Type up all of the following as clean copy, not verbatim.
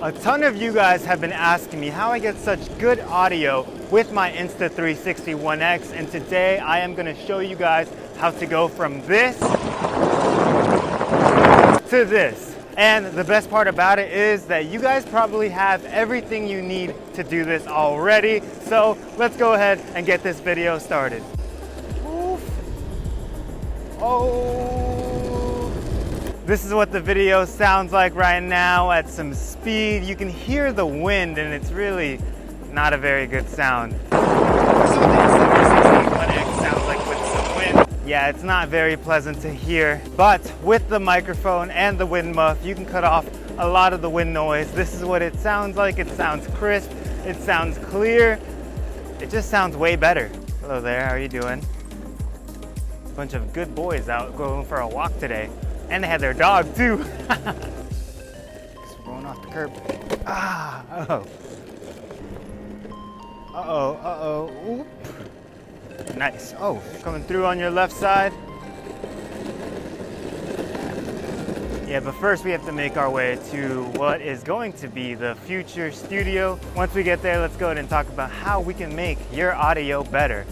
A ton of you guys have been asking me how I get such good audio with my Insta360 One X, and today I am going to show you guys how to go from this to this. And the best part about it is that you guys probably have everything you need to do this already. So let's go ahead and get this video started. Oof. Oh. This is what the video sounds like right now at some speed. You can hear the wind and it's really not a very good sound. This is what the Insta360 One X sounds like with some wind. Yeah, it's not very pleasant to hear, but with the microphone and the wind muff, you can cut off a lot of the wind noise. This is what it sounds like. It sounds crisp, it sounds clear. It just sounds way better. Hello there, how are you doing? A bunch of good boys out going for a walk today. And they had their dog too. Just rolling off the curb. Ah, uh-oh. Uh-oh, uh-oh, oop. Nice. Oh, coming through on your left side. Yeah, but first we have to make our way to what is going to be the future studio. Once we get there, let's go ahead and talk about how we can make your audio better.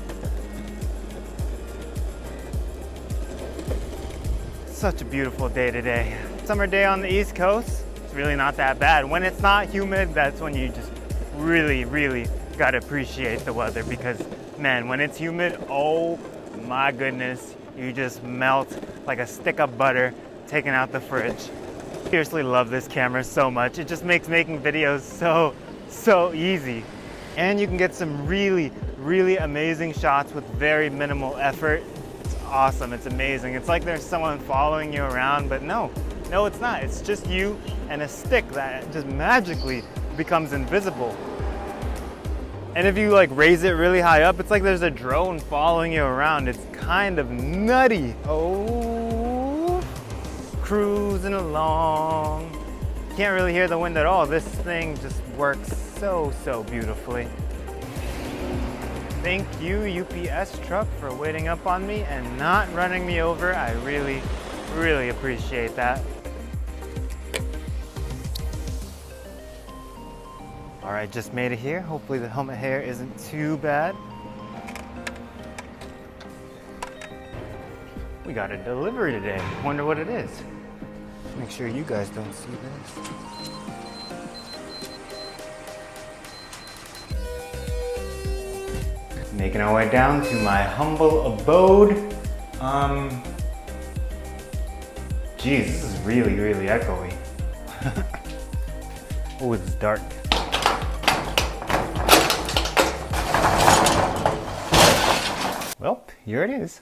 Such a beautiful day today. Summer day on the East Coast. It's really not that bad. When it's not humid, that's when you just really gotta appreciate the weather, because man, when it's humid, oh my goodness, you just melt like a stick of butter taken out the fridge. Seriously love this camera so much. It just makes making videos so easy. And you can get some really amazing shots with very minimal effort. Awesome, it's amazing. It's like there's someone following you around, but no, it's not. It's just you and a stick that just magically becomes invisible. And if you like raise it really high up, it's like there's a drone following you around. It's kind of nutty. Oh, cruising along. Can't really hear the wind at all. This thing just works so beautifully. Thank you, UPS truck, for waiting up on me and not running me over. I really appreciate that. All right, just made it here. Hopefully the helmet hair isn't too bad. We got a delivery today. Wonder what it is. Make sure you guys don't see this. Making our way down to my humble abode. Geez, this is really echoey. Oh, it's dark. Well, here it is.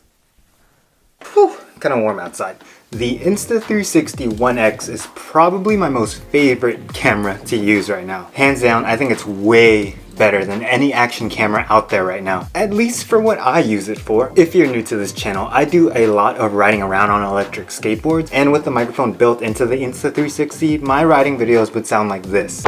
Whew, kind of warm outside. The Insta360 One X is probably my most favorite camera to use right now. Hands down, I think it's way better than any action camera out there right now. At least for what I use it for. If you're new to this channel, I do a lot of riding around on electric skateboards, and with the microphone built into the Insta360, my riding videos would sound like this.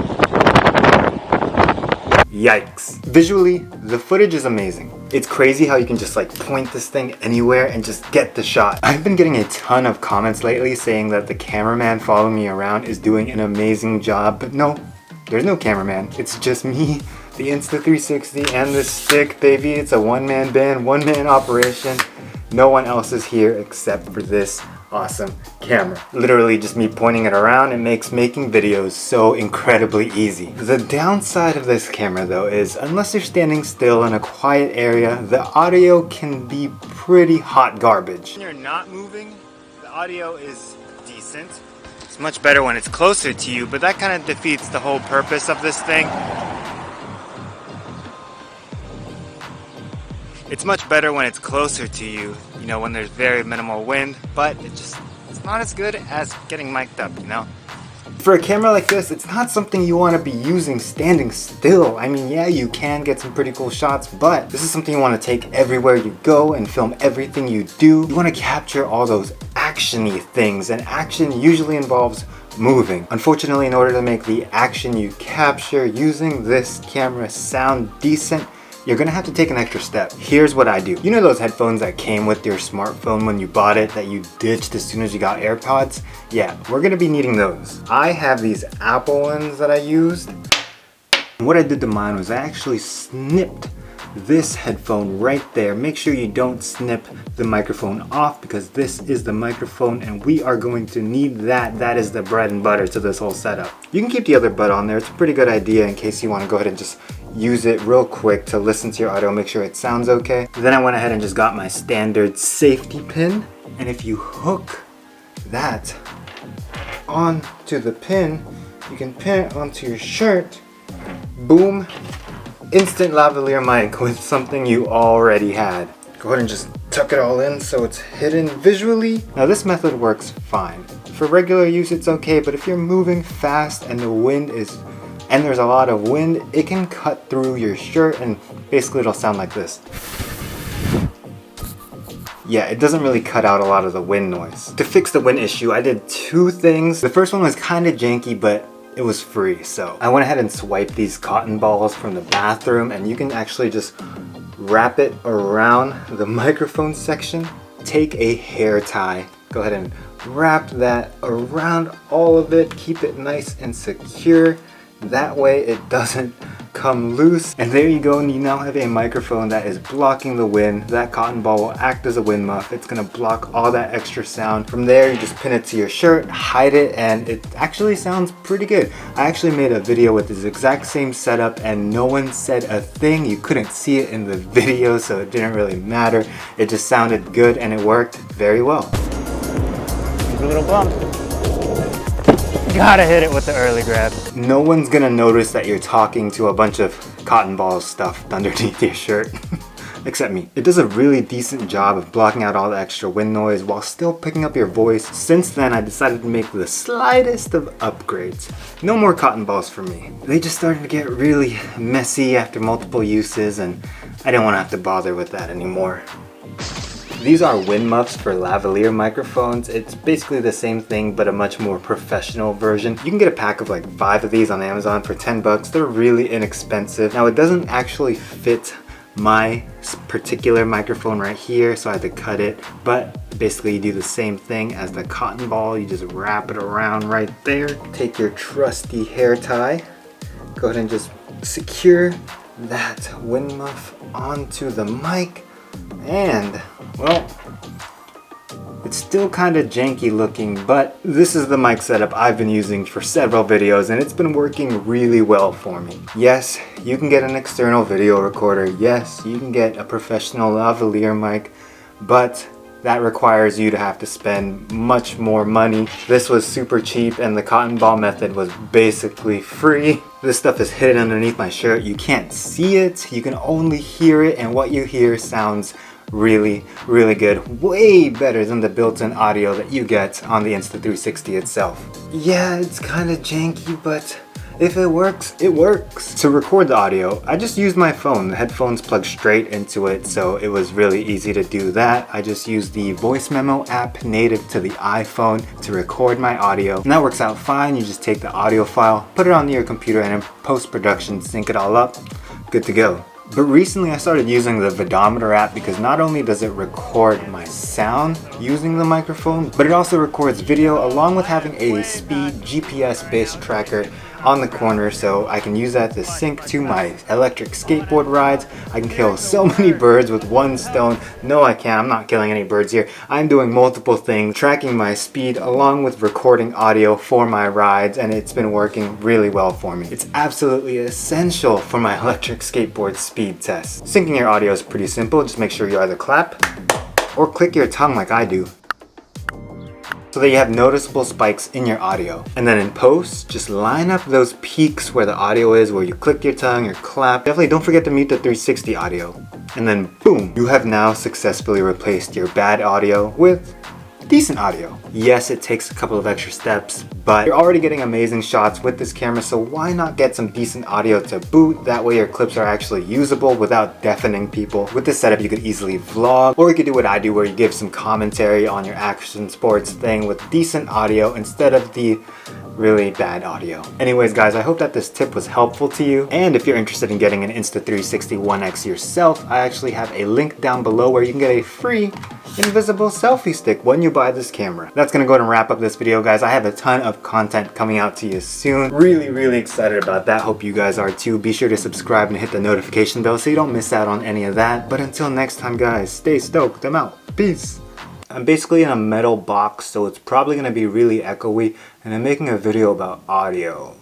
Yikes. Visually, the footage is amazing. It's crazy how you can just like point this thing anywhere and just get the shot. I've been getting a ton of comments lately saying that the cameraman following me around is doing an amazing job, but no, there's no cameraman. It's just me, the Insta360, and this stick, baby. It's a one-man band, one-man operation. No one else is here except for this awesome camera. Literally just me pointing it around. It makes making videos so incredibly easy. The downside of this camera though is, unless you're standing still in a quiet area, the audio can be pretty hot garbage. When you're not moving, the audio is decent. It's much better when it's closer to you, but that kind of defeats the whole purpose of this thing. It's much better when it's closer to you, you know, when there's very minimal wind, but it's not as good as getting mic'd up, you know? For a camera like this, it's not something you want to be using standing still. I mean, yeah, you can get some pretty cool shots, but this is something you want to take everywhere you go and film everything you do. You want to capture all those action-y things, and action usually involves moving. Unfortunately, in order to make the action you capture using this camera sound decent, you're gonna have to take an extra step. Here's what I do. You know those headphones that came with your smartphone when you bought it that you ditched as soon as you got AirPods? Yeah, we're gonna be needing those. I have these Apple ones that I used. And what I did to mine was I actually snipped this headphone right there. Make sure you don't snip the microphone off because this is the microphone and we are going to need that. That is the bread and butter to this whole setup. You can keep the other bud on there. It's a pretty good idea in case you want to go ahead and just use it real quick to listen to your audio, make sure it sounds okay. Then I went ahead and just got my standard safety pin, and if you hook that onto the pin, you can pin it onto your shirt. Boom, instant lavalier mic with something you already had. Go ahead and just tuck it all in so it's hidden visually. Now this method works fine. For regular use it's okay, but if you're moving fast and there's a lot of wind, it can cut through your shirt and basically it'll sound like this. Yeah, it doesn't really cut out a lot of the wind noise. To fix the wind issue, I did two things. The first one was kind of janky, but it was free, so I went ahead and swiped these cotton balls from the bathroom, and you can actually just wrap it around the microphone section. Take a hair tie, go ahead and wrap that around all of it, keep it nice and secure. That way it doesn't come loose. And there you go, and you now have a microphone that is blocking the wind. That cotton ball will act as a wind muff. It's gonna block all that extra sound. From there, you just pin it to your shirt, hide it, and it actually sounds pretty good. I actually made a video with this exact same setup and no one said a thing. You couldn't see it in the video, so it didn't really matter. It just sounded good and it worked very well. There's a little bump. Gotta hit it with the early grab. No one's gonna notice that you're talking to a bunch of cotton balls stuffed underneath your shirt. Except me. It does a really decent job of blocking out all the extra wind noise while still picking up your voice. Since then, I decided to make the slightest of upgrades. No more cotton balls for me. They just started to get really messy after multiple uses, and I didn't want to have to bother with that anymore. These are wind muffs for lavalier microphones. It's basically the same thing, but a much more professional version. You can get a pack of like 5 of these on Amazon for 10 bucks. They're really inexpensive. Now it doesn't actually fit my particular microphone right here, so I had to cut it, but basically you do the same thing as the cotton ball. You just wrap it around right there. Take your trusty hair tie, go ahead and just secure that wind muff onto the mic, and well, it's still kind of janky looking, but this is the mic setup I've been using for several videos and it's been working really well for me. Yes, you can get an external video recorder. Yes, you can get a professional lavalier mic, but that requires you to have to spend much more money. This was super cheap and the cotton ball method was basically free. This stuff is hidden underneath my shirt. You can't see it, you can only hear it, and what you hear sounds really, really good. Way better than the built-in audio that you get on the Insta360 itself. Yeah, it's kind of janky, but if it works, it works. To record the audio, I just used my phone. The headphones plug straight into it, so it was really easy to do that. I just used the voice memo app native to the iPhone to record my audio, and that works out fine. You just take the audio file, put it onto your computer, and in post-production, sync it all up. Good to go. But recently I started using the Vedometer app because not only does it record my sound using the microphone, but it also records video along with having a speed GPS based tracker on the corner, so I can use that to sync to my electric skateboard rides. I can kill so many birds with one stone. No, I can't. I'm not killing any birds here. I'm doing multiple things, tracking my speed along with recording audio for my rides, and it's been working really well for me. It's absolutely essential for my electric skateboard speed test. Syncing your audio is pretty simple. Just make sure you either clap or click your tongue like I do, so that you have noticeable spikes in your audio. And then in post, just line up those peaks where the audio is, where you click your tongue or clap. Definitely don't forget to mute the 360 audio. And then boom, you have now successfully replaced your bad audio with decent audio. Yes, it takes a couple of extra steps, but you're already getting amazing shots with this camera, so why not get some decent audio to boot? That way your clips are actually usable without deafening people. With this setup, you could easily vlog, or you could do what I do where you give some commentary on your action sports thing with decent audio instead of the really bad audio. Anyways guys, I hope that this tip was helpful to you, and if you're interested in getting an Insta360 One X yourself, I actually have a link down below where you can get a free invisible selfie stick when you buy this camera. That's gonna go ahead and wrap up this video guys. I have a ton of content coming out to you soon. Really excited about that. Hope you guys are too. Be sure to subscribe and hit the notification bell so you don't miss out on any of that. But until next time guys, stay stoked. I'm out. Peace. I'm basically in a metal box, so it's probably gonna be really echoey, and I'm making a video about audio.